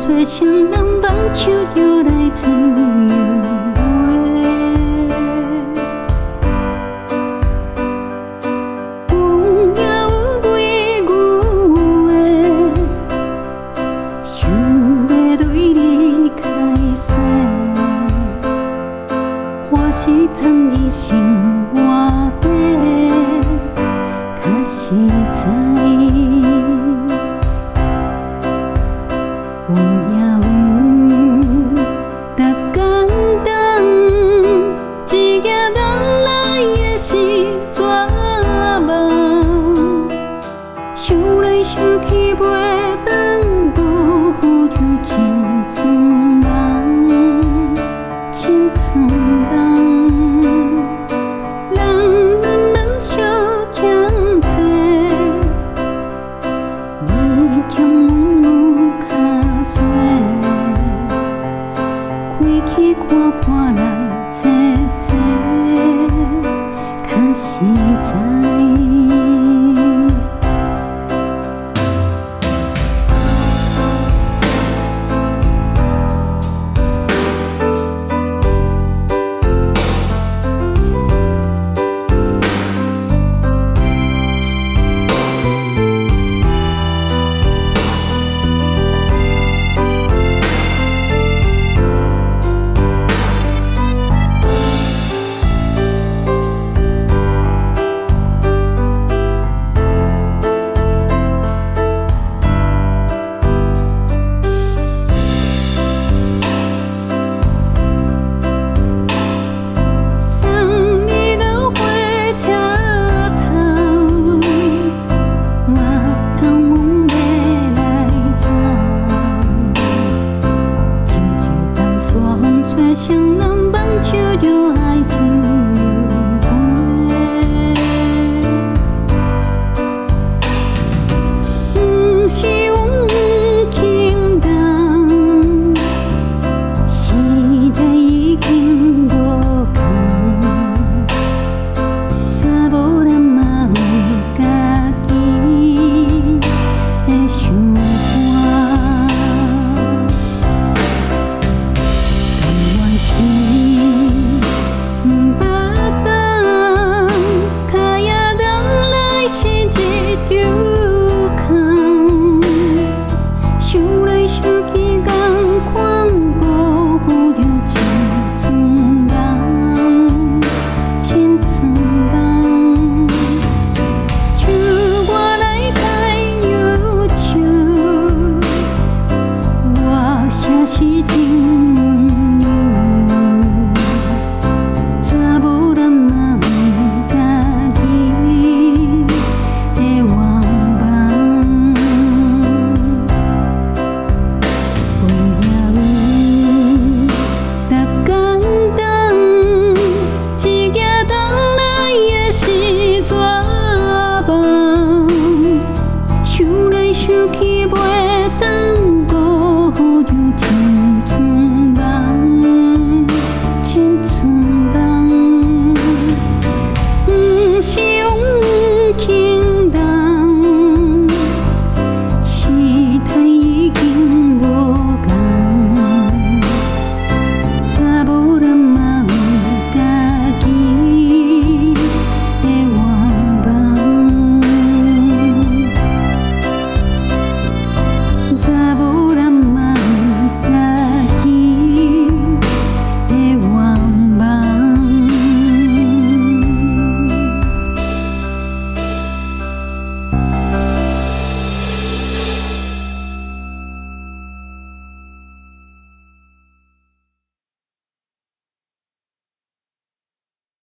做双人望手就来自由的。有也有袂牛的，想要对你开说，我是藏伫心窝底，较实在。 有也有，逐天等，一夜等来的是绝望。想来想去袂当，无好就真匆忙，真匆忙。人恋人相欠债，你欠阮有较。 开去看破来坐坐，较实在。 双人望手就爱自由的，不是阮轻重，时代已经无同，查某人嘛有家己的想法。 是不捌等，脚也等来是一场空。想来想去同款，辜负着真匆忙，真匆忙。像我来弹忧愁，我写是真。 想来想去袂当。